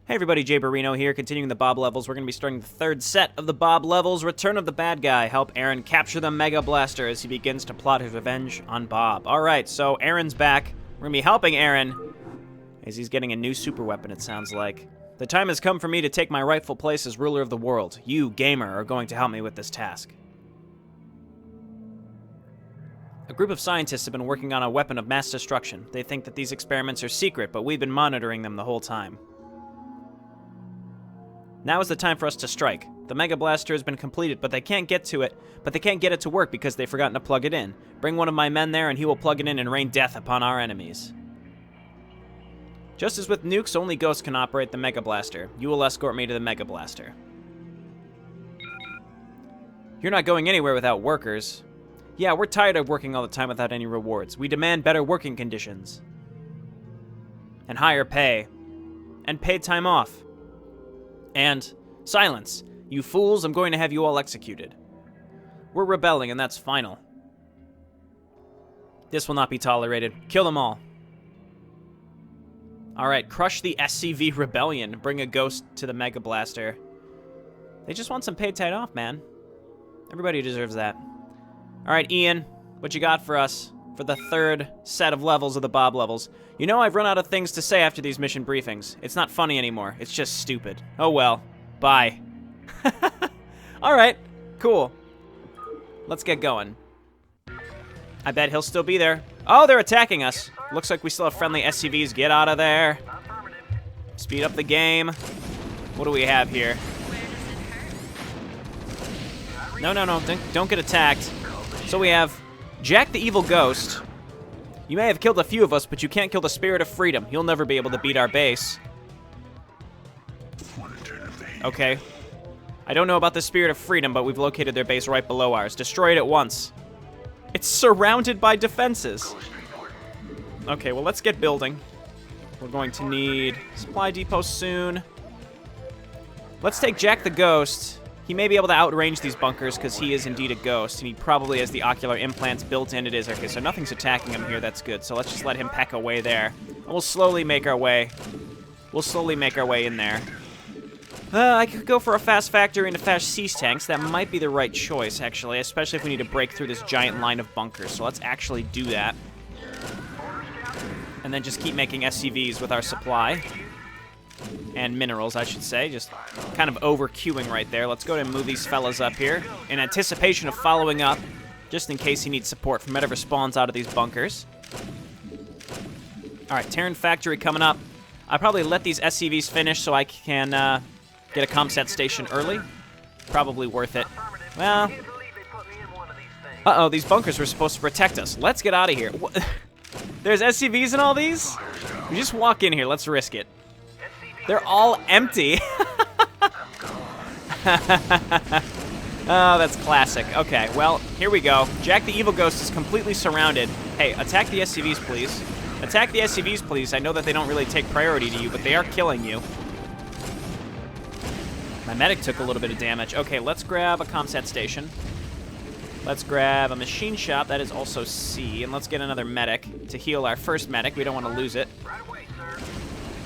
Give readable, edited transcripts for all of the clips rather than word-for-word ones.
Hey everybody, Jayborino here, continuing the Bob levels. We're going to be starting the third set of the Bob levels, Return of the Bad Guy. Help Aaron capture the Mega Blaster as he begins to plot his revenge on Bob. Alright, so Aaron's back. We're going to be helping Aaron as he's getting a new super weapon, it sounds like. The time has come for me to take my rightful place as ruler of the world. You, gamer, are going to help me with this task. A group of scientists have been working on a weapon of mass destruction. They think that these experiments are secret, but we've been monitoring them the whole time. Now is the time for us to strike. The Mega Blaster has been completed, but they can't get to it. But they can't get it to work because they've forgotten to plug it in. Bring one of my men there and he will plug it in and rain death upon our enemies. Just as with nukes, only ghosts can operate the Mega Blaster. You will escort me to the Mega Blaster. You're not going anywhere without workers. Yeah, we're tired of working all the time without any rewards. We demand better working conditions. And higher pay. And paid time off. And silence. You fools, I'm going to have you all executed. We're rebelling, and that's final. This will not be tolerated. Kill them all. Alright, crush the SCV rebellion. Bring a ghost to the Mega Blaster. They just want some paid time off, man. Everybody deserves that. Alright, Ian, what you got for us for the third set of levels of the Bob levels? You know, I've run out of things to say after these mission briefings. It's not funny anymore. It's just stupid. Oh well. Bye. Alright, cool. Let's get going. I bet he'll still be there. Oh, they're attacking us. Looks like we still have friendly SCVs. Get out of there. Speed up the game. What do we have here? No, don't get attacked. So we have Jack the Evil Ghost. You may have killed a few of us, but you can't kill the spirit of freedom. You'll never be able to beat our base. Okay. I don't know about the spirit of freedom, but we've located their base right below ours. Destroy it at once. It's surrounded by defenses. Okay, well, let's get building. We're going to need supply depot soon. Let's take Jack the Ghost. He may be able to outrange these bunkers because he is indeed a ghost, and he probably has the ocular implants built in. It is. Okay, so nothing's attacking him here. That's good. So let's just let him peck away there. And we'll slowly make our way. We'll slowly make our way in there. I could go for a fast factory and a fast siege tanks. That might be the right choice, actually, especially if we need to break through this giant line of bunkers. So let's actually do that. And then just keep making SCVs with our supply. And minerals, I should say. Just kind of over-queuing right there. Let's go ahead and move these fellas up here in anticipation of following up, just in case he needs support from whatever spawns out of these bunkers. All right, Terran Factory coming up. I'll probably let these SCVs finish so I can get a comsat station early. Probably worth it. Well, uh-oh, these bunkers were supposed to protect us. Let's get out of here. There's SCVs in all these? We just walk in here. Let's risk it. They're all empty. Oh, that's classic. Okay, well, here we go. Jack the Evil Ghost is completely surrounded. Hey, attack the SCVs, please. Attack the SCVs, please. I know that they don't really take priority to you, but they are killing you. My medic took a little bit of damage. Okay, let's grab a comsat station. Let's grab a machine shop. That is also C. And let's get another medic to heal our first medic. We don't want to lose it.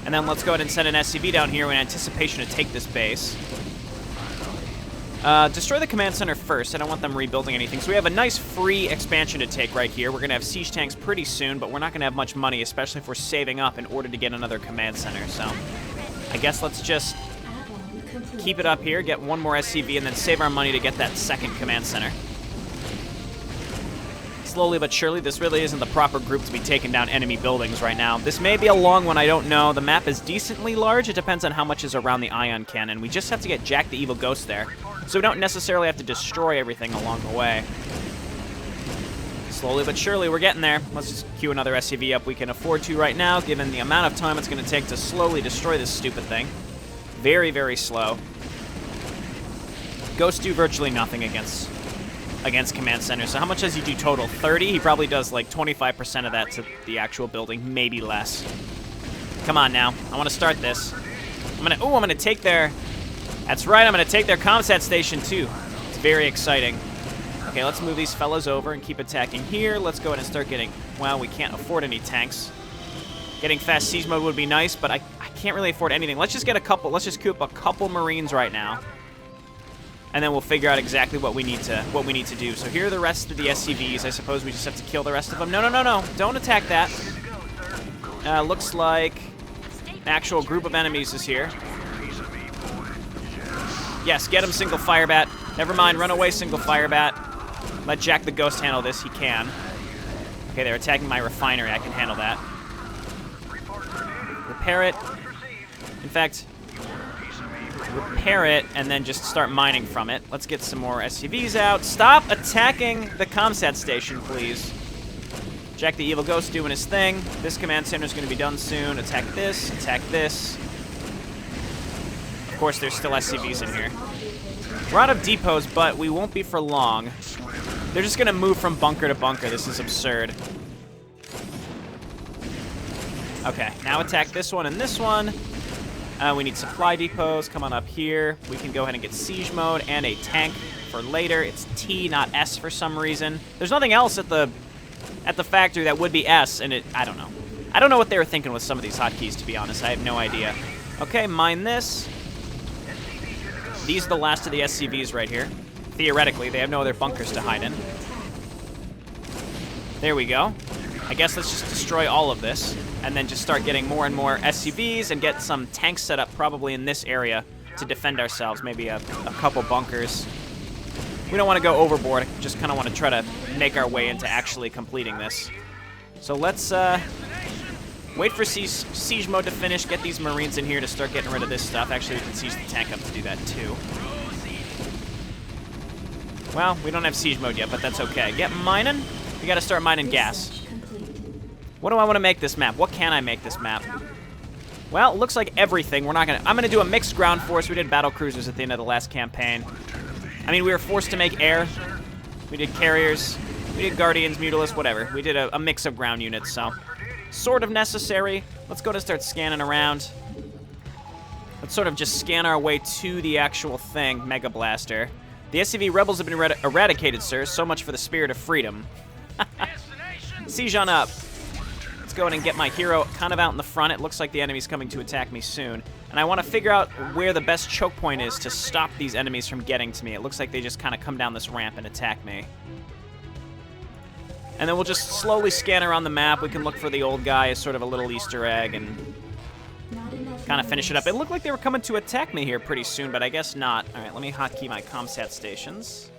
And then let's go ahead and send an SCV down here in anticipation to take this base. Destroy the command center first. I don't want them rebuilding anything. So we have a nice free expansion to take right here. We're going to have siege tanks pretty soon, but we're not going to have much money, especially if we're saving up in order to get another command center. So I guess let's just keep it up here, get one more SCV, and then save our money to get that second command center. Slowly but surely, this really isn't the proper group to be taking down enemy buildings right now. This may be a long one, I don't know. The map is decently large. It depends on how much is around the ion cannon. We just have to get Jack the Evil Ghost there, so we don't necessarily have to destroy everything along the way. Slowly but surely, we're getting there. Let's just queue another SCV up we can afford to right now, given the amount of time it's going to take to slowly destroy this stupid thing. Very, very slow. Ghosts do virtually nothing against command center. So how much does he do total? 30? He probably does like 25% of that to the actual building, maybe less. Come on now. I want to start this. I'm gonna take their... That's right, I'm gonna take their comsat station too. It's very exciting. Okay, let's move these fellas over and keep attacking here. Let's go ahead and start getting... Well, we can't afford any tanks. Getting fast siege mode would be nice, but I can't really afford anything. Let's just get a couple. Let's just coop a couple Marines right now. And then we'll figure out exactly what we need to do. So here are the rest of the SCVs. I suppose we just have to kill the rest of them. No, no, no, no. Don't attack that. Looks like an actual group of enemies is here. Yes, get him, single fire bat. Never mind, run away, single fire bat. Let Jack the Ghost handle this. He can. Okay, they're attacking my refinery. I can handle that. Repair it. In fact, repair it and then just start mining from it. Let's get some more SCVs out. Stop attacking the ComSat station, please. Jack the Evil Ghost doing his thing. This command center is going to be done soon. Attack this, attack this. Of course, there's still SCVs in here. We're out of depots, but we won't be for long. They're just going to move from bunker to bunker. This is absurd. Okay, now attack this one and this one. We need supply depots. Come on up here. We can go ahead and get siege mode and a tank for later. It's T, not S for some reason. There's nothing else at the factory that would be S, and I don't know. I don't know what they were thinking with some of these hotkeys, to be honest. I have no idea. Okay, mine this. These are the last of the SCVs right here. Theoretically, they have no other bunkers to hide in. There we go. I guess let's just destroy all of this and then just start getting more and more SCVs and get some tanks set up probably in this area to defend ourselves. Maybe a couple bunkers. We don't want to go overboard. Just kind of want to try to make our way into actually completing this. So let's wait for siege mode to finish. Get these Marines in here to start getting rid of this stuff. Actually, we can siege the tank up to do that too. Well, we don't have siege mode yet, but that's okay. Get mining. We got to start mining gas. What do I want to make this map? What can I make this map? Well, it looks like everything. I'm gonna do a mixed ground force. We did battle cruisers at the end of the last campaign. I mean, we were forced to make air. We did carriers. We did guardians, mutalisks, whatever. We did a mix of ground units, so sort of necessary. Let's go to start scanning around. Let's sort of just scan our way to the actual thing, Mega Blaster. The SCV rebels have been eradicated, sir. So much for the spirit of freedom. Siege on up. Let's go ahead and get my hero kind of out in the front. It looks like the enemy's coming to attack me soon. And I want to figure out where the best choke point is to stop these enemies from getting to me. It looks like they just kind of come down this ramp and attack me. And then we'll just slowly scan around the map. We can look for the old guy as sort of a little Easter egg and kind of finish it up. It looked like they were coming to attack me here pretty soon, but I guess not. All right, let me hotkey my ComSat stations.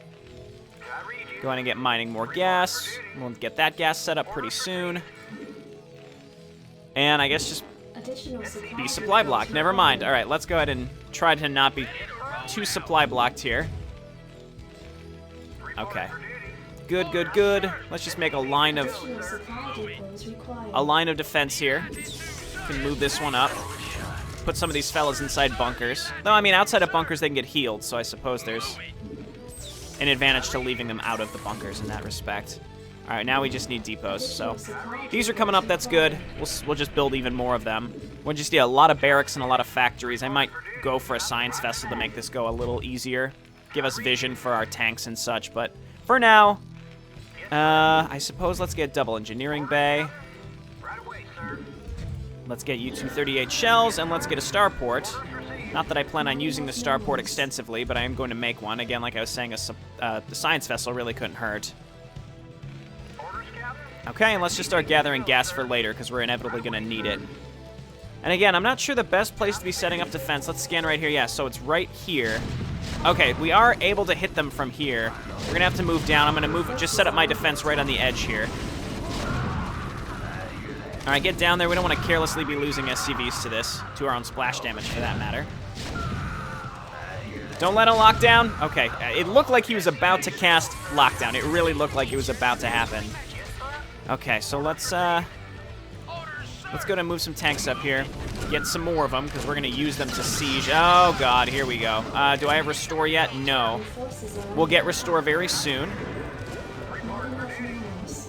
Go ahead and get mining more gas. We'll get that gas set up pretty soon. And I guess just be supply blocked. Never mind. All right, let's go ahead and try to not be too supply blocked here. Okay. Good, good, good. Let's just make a line of defense here. Can move this one up. Put some of these fellas inside bunkers. Though, I mean, outside of bunkers, they can get healed, so I suppose there's an advantage to leaving them out of the bunkers in that respect. All right, now we just need depots, so these are coming up. That's good. We'll just build even more of them. We'll just need a lot of barracks and a lot of factories. I might go for a science vessel to make this go a little easier, give us vision for our tanks and such, but for now, I suppose let's get double engineering bay. Let's get U-238 shells, and let's get a starport. Not that I plan on using the starport extensively, but I am going to make one. Again, like I was saying, the science vessel really couldn't hurt. Okay, and let's just start gathering gas for later, because we're inevitably going to need it. And again, I'm not sure the best place to be setting up defense. Let's scan right here. Yeah, so it's right here. Okay, we are able to hit them from here. We're going to have to move down. I'm going to just set up my defense right on the edge here. All right, get down there. We don't want to carelessly be losing SCVs to this, to our own splash damage for that matter. Don't let him lock down. Okay, it looked like he was about to cast lockdown. It really looked like it was about to happen. Okay, so let's go and move some tanks up here. Get some more of them, because we're going to use them to siege. Oh, God, here we go. Do I have restore yet? No. We'll get restore very soon.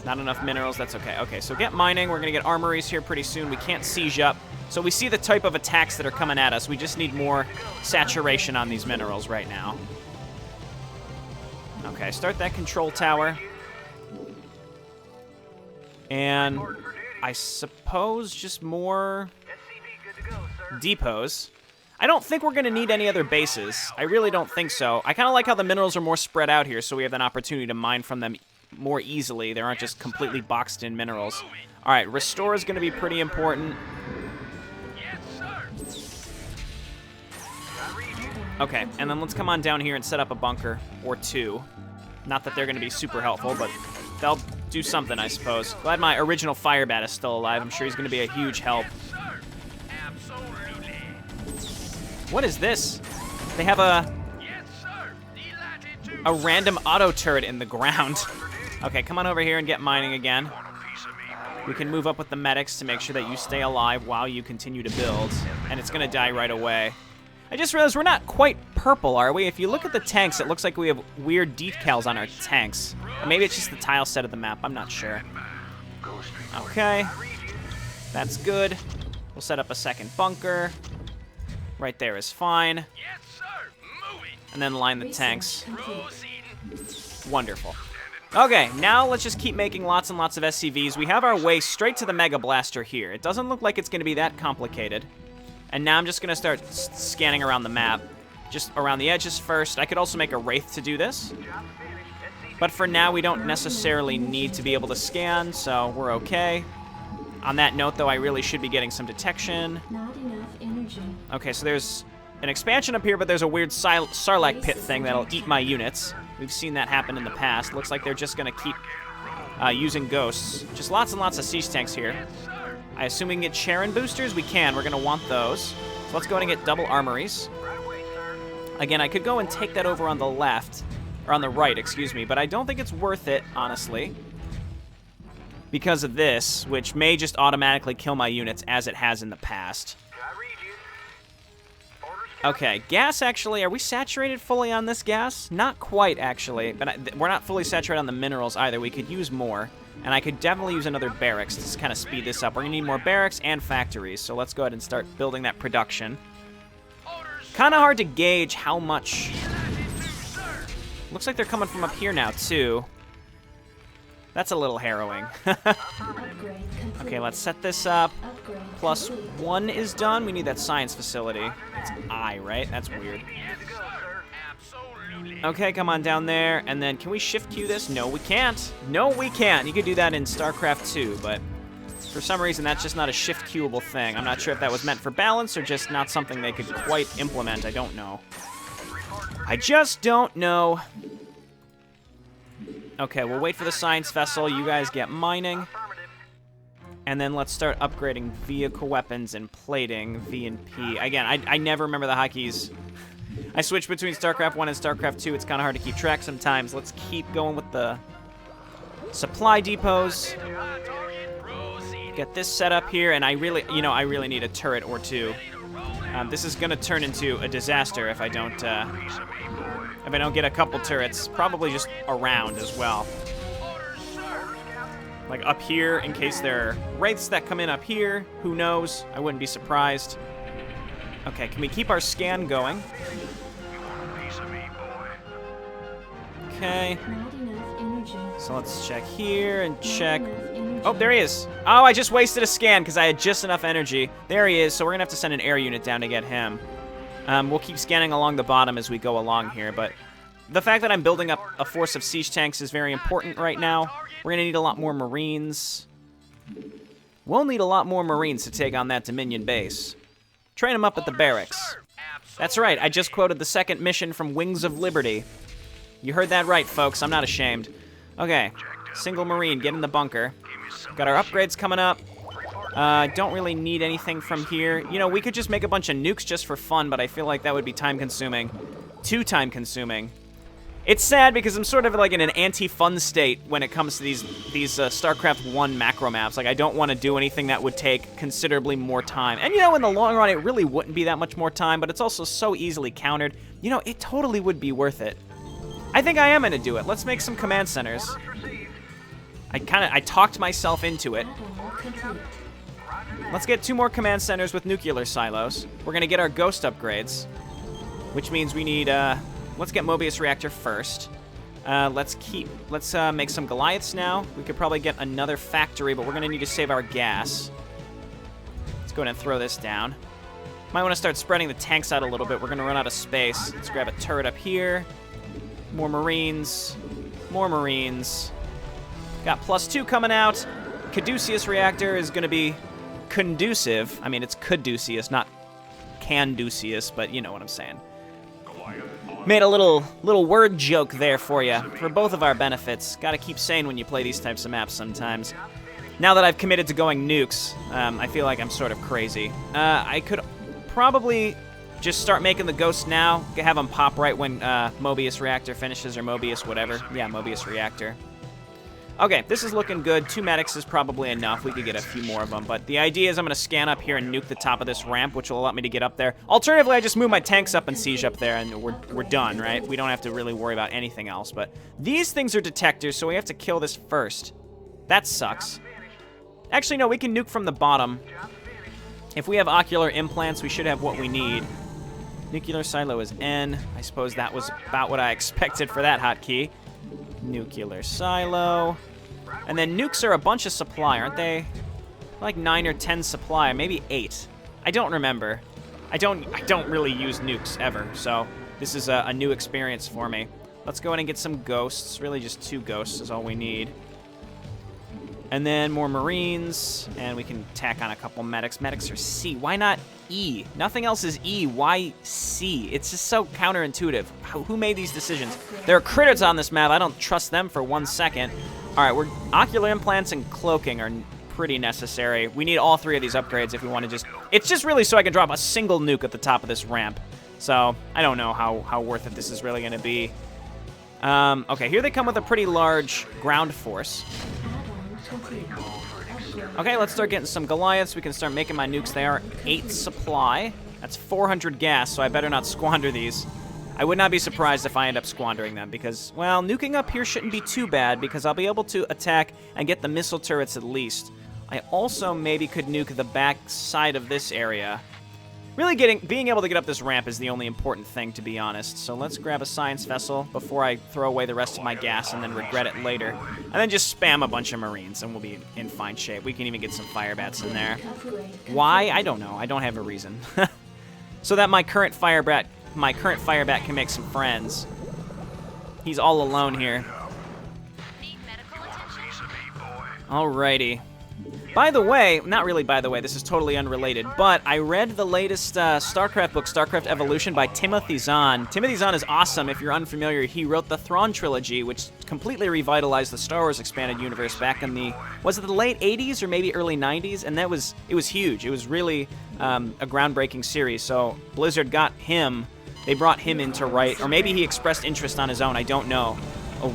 Not enough minerals, that's okay. Okay, so get mining. We're going to get armories here pretty soon. We can't siege up. So we see the type of attacks that are coming at us. We just need more saturation on these minerals right now. Okay, start that control tower. And I suppose just more depots. I don't think we're going to need any other bases. I really don't think so. I kind of like how the minerals are more spread out here, so we have an opportunity to mine from them more easily. They aren't just completely boxed in minerals. All right, restore is going to be pretty important. Okay, and then let's come on down here and set up a bunker or two. Not that they're going to be super helpful, but they'll do something, I suppose. Glad my original fire bat is still alive. I'm sure he's going to be a huge help. What is this? They have a random auto turret in the ground. Okay, come on over here and get mining again. We can move up with the medics to make sure that you stay alive while you continue to build. And it's going to die right away. I just realized we're not quite purple, are we? If you look at the tanks, it looks like we have weird decals on our tanks. Or maybe it's just the tile set of the map. I'm not sure. Okay. That's good. We'll set up a second bunker. Right there is fine. And then line the tanks. Wonderful. Okay, now let's just keep making lots and lots of SCVs. We have our way straight to the Mega Blaster here. It doesn't look like it's going to be that complicated. And now I'm just going to start scanning around the map. Just around the edges first. I could also make a Wraith to do this. But for now, we don't necessarily need to be able to scan, so we're okay. On that note, though, I really should be getting some detection. Not enough energy. Okay, so there's an expansion up here, but there's a weird Sarlacc pit thing that'll eat my units. We've seen that happen in the past. Looks like they're just going to keep using ghosts. Just lots and lots of siege tanks here. I assume we can get Charon boosters? We can. We're going to want those. So let's go ahead and get double armories. Again, I could go and take that over on the left, or on the right, excuse me, but I don't think it's worth it, honestly, because of this, which may just automatically kill my units as it has in the past. Okay, gas actually, are we saturated fully on this gas? Not quite, actually, but we're not fully saturated on the minerals either. We could use more. And I could definitely use another barracks to kind of speed this up. We're going to need more barracks and factories, so let's go ahead and start building that production. Kind of hard to gauge how much. Looks like they're coming from up here now, too. That's a little harrowing. Okay, let's set this up. +1 is done. We need that science facility. It's I, right? That's weird. Okay, come on down there, and then can we shift queue this? No, we can't. No, we can't. You could do that in StarCraft 2, but for some reason that's just not a shift queuable thing. I'm not sure if that was meant for balance or just not something they could quite implement. I don't know. I just don't know. Okay, we'll wait for the science vessel. You guys get mining. And then let's start upgrading vehicle weapons and plating, V and P. Again, I never remember the hotkeys. I switch between StarCraft 1 and StarCraft 2. It's kind of hard to keep track sometimes. Let's keep going with the supply depots. Get this set up here, and I really need a turret or two. This is going to turn into a disaster if I don't get a couple turrets. Probably just around as well. Like up here, in case there are wraiths that come in up here. Who knows? I wouldn't be surprised. Okay, can we keep our scan going? Okay. So let's check here and check. Oh, there he is. Oh, I just wasted a scan because I had just enough energy. There he is, so we're going to have to send an air unit down to get him. We'll keep scanning along the bottom as we go along here, but the fact that I'm building up a force of siege tanks is very important right now. We're going to need a lot more Marines. We'll need a lot more Marines to take on that Dominion base. Train them up at the barracks. That's right, I just quoted the second mission from Wings of Liberty. You heard that right, folks. I'm not ashamed. Okay, single Marine, get in the bunker. Got our upgrades coming up. Don't really need anything from here. You know, we could just make a bunch of nukes just for fun, but I feel like that would be time-consuming. Too time-consuming. It's sad because I'm sort of like in an anti-fun state when it comes to these StarCraft 1 macro maps. Like, I don't want to do anything that would take considerably more time. And, you know, in the long run, it really wouldn't be that much more time, but it's also so easily countered. You know, it totally would be worth it. I think I am going to do it. Let's make some command centers. I talked myself into it. Let's get 2 more command centers with nuclear silos. We're going to get our ghost upgrades, which means we need, let's get Mobius reactor first. Let's make some Goliaths now. We could probably get another factory, but we're going to need to save our gas. Let's go ahead and throw this down. Might want to start spreading the tanks out a little bit. We're going to run out of space. Let's grab a turret up here. More Marines. More Marines. Got +2 coming out. Caduceus reactor is going to be conducive. I mean, it's Caduceus, not Canduceus, but you know what I'm saying. Made a little word joke there for you, for both of our benefits. Gotta keep saying when you play these types of maps sometimes. Now that I've committed to going nukes, I feel like I'm sort of crazy. I could probably just start making the ghosts now, have them pop right when Mobius reactor finishes, or Mobius whatever. Yeah, Mobius reactor. Okay, this is looking good. 2 medics is probably enough. We could get a few more of them, but the idea is I'm going to scan up here and nuke the top of this ramp, which will allow me to get up there. Alternatively, I just move my tanks up and siege up there, and we're done, right? We don't have to really worry about anything else, but these things are detectors, so we have to kill this first. That sucks. Actually, no, we can nuke from the bottom. If we have ocular implants, we should have what we need. Nuclear silo is N. I suppose that was about what I expected for that hotkey. Nuclear silo. And then nukes are a bunch of supply, aren't they? Like 9 or 10 supply, maybe 8. I don't remember. I don't really use nukes ever, so this is a new experience for me. Let's go in and get some ghosts. Really just 2 ghosts is all we need. And then more Marines, and we can tack on a couple medics. Medics are C. Why not E? Nothing else is E. Why C? It's just so counterintuitive. Who made these decisions? There are critters on this map. I don't trust them for 1 second. All right, ocular implants and cloaking are pretty necessary. We need all 3 of these upgrades if we want to just... It's just really so I can drop a single nuke at the top of this ramp. So I don't know how worth it this is really going to be. Okay, here they come with a pretty large ground force. Okay, let's start getting some Goliaths. We can start making my nukes. They are 8 supply. That's 400 gas, so I better not squander these. I would not be surprised if I end up squandering them because, well, nuking up here shouldn't be too bad because I'll be able to attack and get the missile turrets at least. I also maybe could nuke the back side of this area. Really being able to get up this ramp is the only important thing, to be honest. So let's grab a science vessel before I throw away the rest of my gas and then regret it later. And then just spam a bunch of Marines and we'll be in fine shape. We can even get some fire bats in there. Why? I don't know. I don't have a reason. So that my current fire bat can make some friends. He's all alone here. Alrighty. By the way, not really by the way, this is totally unrelated, but I read the latest StarCraft book, StarCraft Evolution, by Timothy Zahn. Timothy Zahn is awesome. If you're unfamiliar, he wrote the Thrawn trilogy, which completely revitalized the Star Wars expanded universe back in the, was it the late 80s or maybe early 90s? And it was huge. It was really a groundbreaking series. So Blizzard got him, they brought him in to write, or maybe he expressed interest on his own, I don't know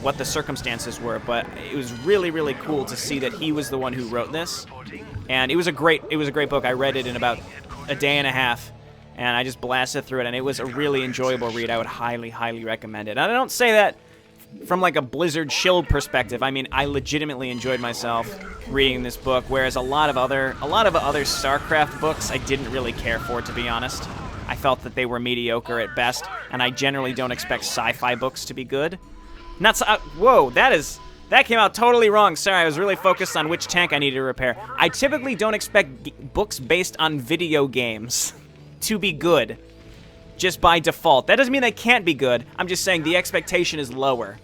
what the circumstances were, but it was really, really cool to see that he was the one who wrote this. And it was a great book. I read it in about a day and a half, and I just blasted through it, and it was a really enjoyable read. I would highly, highly recommend it. And I don't say that from like a Blizzard shield perspective. I mean, I legitimately enjoyed myself reading this book, whereas a lot of other StarCraft books I didn't really care for, to be honest. I felt that they were mediocre at best, and I generally don't expect sci-fi books to be good. Whoa, that came out totally wrong. Sorry, I was really focused on which tank I needed to repair. I typically don't expect books based on video games to be good, just by default. That doesn't mean they can't be good. I'm just saying the expectation is lower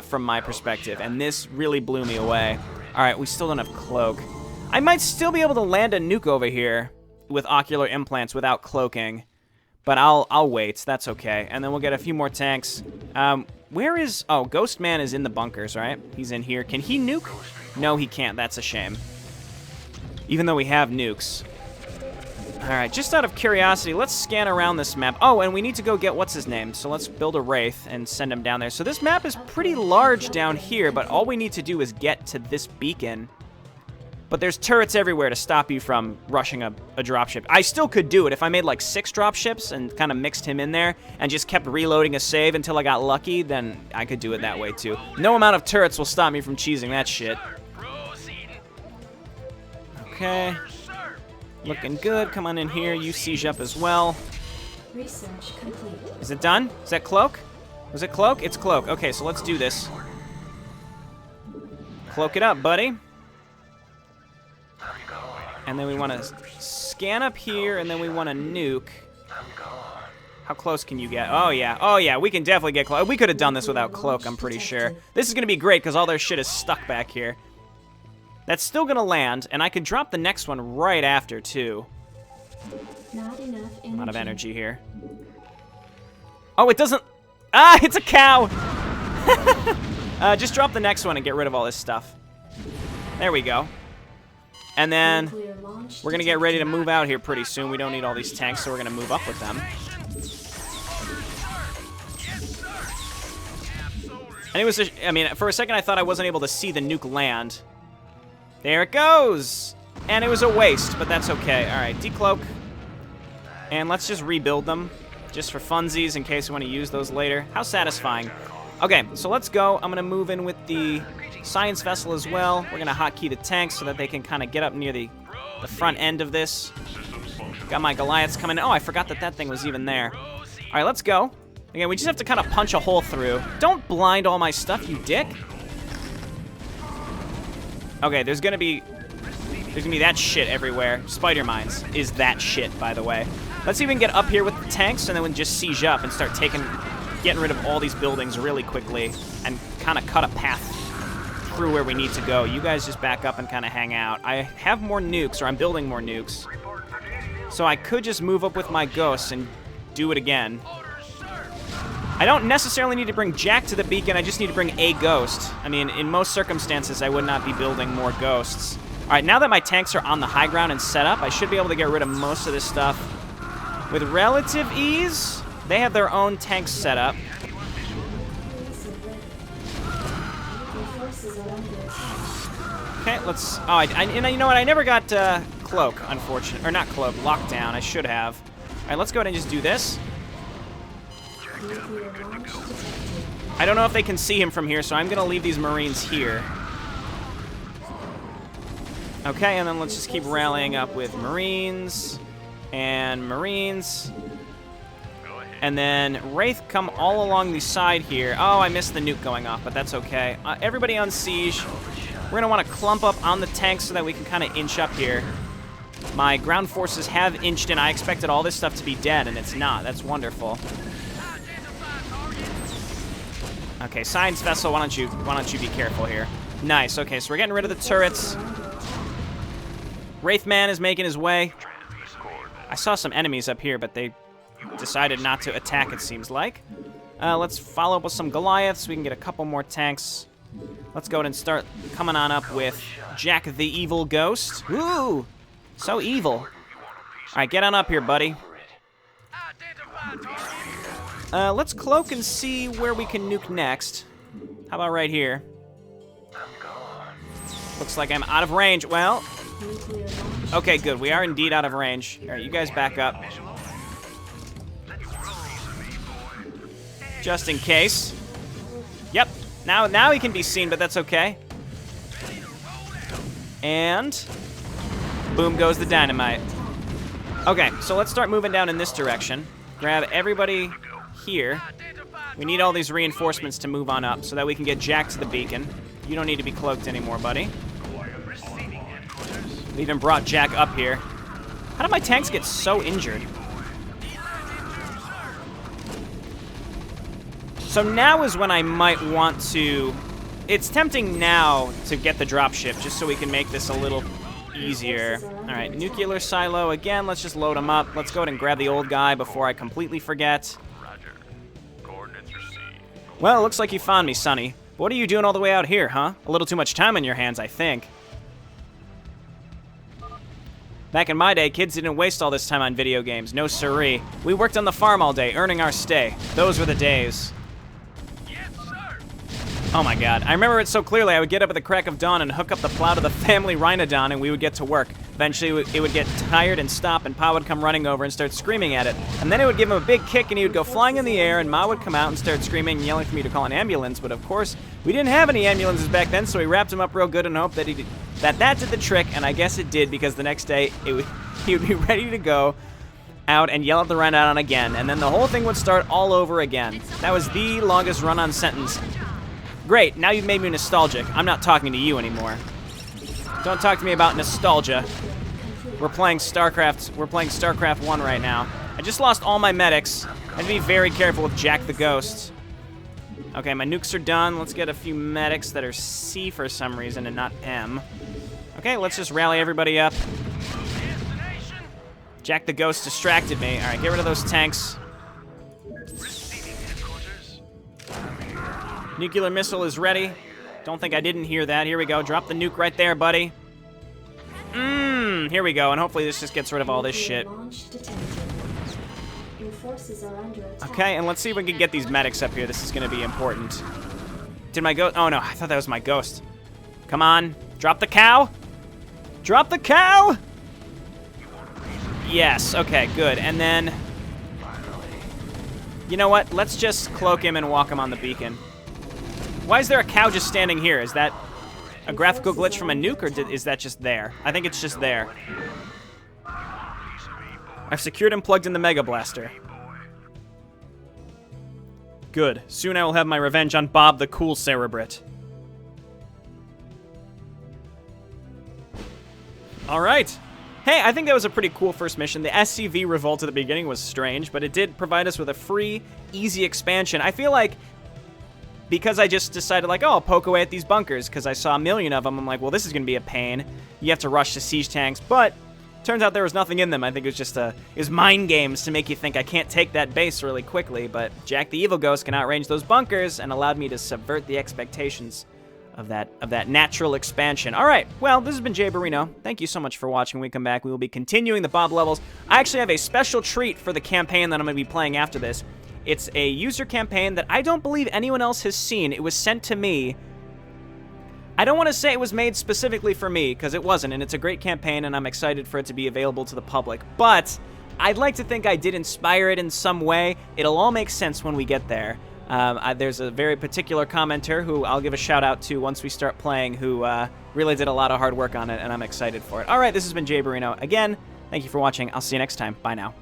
from my perspective, and this really blew me away. All right, we still don't have cloak. I might still be able to land a nuke over here with ocular implants without cloaking, but I'll wait. That's okay. And then we'll get a few more tanks. Where is... Oh, Ghost Man is in the bunkers, right? He's in here. Can he nuke? No, he can't. That's a shame. Even though we have nukes. All right, just out of curiosity, let's scan around this map. Oh, and we need to go get what's-his-name. So let's build a Wraith and send him down there. So this map is pretty large down here, but all we need to do is get to this beacon. But there's turrets everywhere to stop you from rushing a dropship. I still could do it. If I made like 6 dropships and kind of mixed him in there and just kept reloading a save until I got lucky, then I could do it that way too. No amount of turrets will stop me from cheesing that shit. Okay. Looking good. Come on in here. You siege up as well. Research complete. Is it done? Is that cloak? Was it cloak? It's cloak. Okay, so let's do this. Cloak it up, buddy. And then we want to scan up here, and then we want to nuke. How close can you get? Oh, yeah. Oh, yeah, we can definitely get close. We could have done this without cloak, I'm pretty sure. This is going to be great, because all their shit is stuck back here. That's still going to land, and I could drop the next one right after, too. Not enough energy. A lot of energy here. Oh, it doesn't... Ah, it's a cow! Just drop the next one and get rid of all this stuff. There we go. And then we're going to get ready to move out here pretty soon. We don't need all these tanks, so we're going to move up with them. And it was, I mean, for a second I thought I wasn't able to see the nuke land. There it goes! And it was a waste, but that's okay. All right, decloak. And let's just rebuild them, just for funsies, in case we want to use those later. How satisfying. Okay, so let's go. I'm going to move in with the science vessel as well. We're going to hotkey the tanks so that they can kind of get up near the front end of this. Got my Goliaths coming in. Oh, I forgot that that thing was even there. All right, let's go. Again, we just have to kind of punch a hole through. Don't blind all my stuff, you dick. Okay, there's gonna be that shit everywhere. Spider mines is that shit, by the way. Let's see if we can get up here with the tanks, and then we can just siege up and start getting rid of all these buildings really quickly, and kind of cut a path through where we need to go. You guys just back up and kind of hang out. I have more nukes, or I'm building more nukes, so I could just move up with my ghosts and do it again. I don't necessarily need to bring Jack to the beacon, I just need to bring a ghost. I mean, in most circumstances, I would not be building more ghosts. All right, now that my tanks are on the high ground and set up, I should be able to get rid of most of this stuff with relative ease. They have their own tanks set up. Okay, let's... Oh, and you know what? I never got cloak, unfortunately. Or not cloak, lockdown. I should have. All right, let's go ahead and just do this. I don't know if they can see him from here, so I'm going to leave these Marines here. Okay, and then let's just keep rallying up with Marines and Marines. And then Wraith come all along the side here. Oh, I missed the nuke going off, but that's okay. Everybody on siege. We're going to want to clump up on the tanks so that we can kind of inch up here. My ground forces have inched in. I expected all this stuff to be dead, and it's not. That's wonderful. Okay, science vessel, why don't you be careful here? Nice. Okay, so we're getting rid of the turrets. Wraithman is making his way. I saw some enemies up here, but they decided not to attack, it seems like. Let's follow up with some Goliaths. We can get a couple more tanks. Let's go ahead and start coming on up with Jack the Evil Ghost. Woo! So evil. All right, get on up here, buddy. Let's cloak and see where we can nuke next. How about right here? Looks like I'm out of range. Well, okay, good. We are indeed out of range. All right, you guys back up. Just in case. Yep. Now he can be seen, but that's okay. And boom goes the dynamite. Okay, so let's start moving down in this direction. Grab everybody here. We need all these reinforcements to move on up so that we can get Jack to the beacon. You don't need to be cloaked anymore, buddy. We even brought Jack up here. How did my tanks get so injured? So now is when I might want to... It's tempting now to get the dropship just so we can make this a little easier. All right, nuclear silo again. Let's just load them up. Let's go ahead and grab the old guy before I completely forget. Well, it looks like you found me, Sonny. What are you doing all the way out here, huh? A little too much time on your hands, I think. Back in my day, kids didn't waste all this time on video games. No siree. We worked on the farm all day, earning our stay. Those were the days. Oh my god. I remember it so clearly. I would get up at the crack of dawn and hook up the plow to the family rhinodon and we would get to work. Eventually, it would get tired and stop and Pa would come running over and start screaming at it. And then it would give him a big kick and he would go flying in the air and Ma would come out and start screaming and yelling for me to call an ambulance. But of course, we didn't have any ambulances back then, so we wrapped him up real good and hoped that that did the trick. And I guess it did because the next day, he would be ready to go out and yell at the rhinodon again. And then the whole thing would start all over again. That was the longest run-on sentence. Great, now you've made me nostalgic. I'm not talking to you anymore. Don't talk to me about nostalgia. We're playing StarCraft. We're playing StarCraft 1 right now. I just lost all my medics. I have to be very careful with Jack the Ghost. Okay, my nukes are done. Let's get a few medics that are C for some reason and not M. Okay, let's just rally everybody up. Jack the Ghost distracted me. All right, get rid of those tanks. Nuclear missile is ready. Don't think I didn't hear that. Here we go. Drop the nuke right there, buddy. Here we go, and hopefully this just gets rid of all this shit. Your forces are under attack. Okay, and let's see if we can get these medics up here. This is going to be important. Did my ghost... Oh, no, I thought that was my ghost. Come on. Drop the cow. Drop the cow. Yes, okay, good. And then... You know what? Let's just cloak him and walk him on the beacon. Why is there a cow just standing here? Is that a graphical glitch from a nuke, or is that just there? I think it's just there. I've secured and plugged in the Mega Blaster. Good. Soon I will have my revenge on Bob the Cool Cerebrate. Alright. Hey, I think that was a pretty cool first mission. The SCV revolt at the beginning was strange, but it did provide us with a free, easy expansion. I feel like because I just decided, like, oh, I'll poke away at these bunkers because I saw a million of them. I'm like, well, this is going to be a pain. You have to rush to siege tanks, but turns out there was nothing in them. I think it was just it was mind games to make you think I can't take that base really quickly, but Jack the Evil Ghost can outrange those bunkers and allowed me to subvert the expectations of that natural expansion. All right, well, this has been JayborinoPlays. Thank you so much for watching. When we come back, we will be continuing the Bob levels. I actually have a special treat for the campaign that I'm going to be playing after this. It's a user campaign that I don't believe anyone else has seen. It was sent to me. I don't want to say it was made specifically for me, because it wasn't, and it's a great campaign, and I'm excited for it to be available to the public. But I'd like to think I did inspire it in some way. It'll all make sense when we get there. There's a very particular commenter who I'll give a shout out to once we start playing, who really did a lot of hard work on it, and I'm excited for it. All right, this has been JayborinoPlays. Again, thank you for watching. I'll see you next time. Bye now.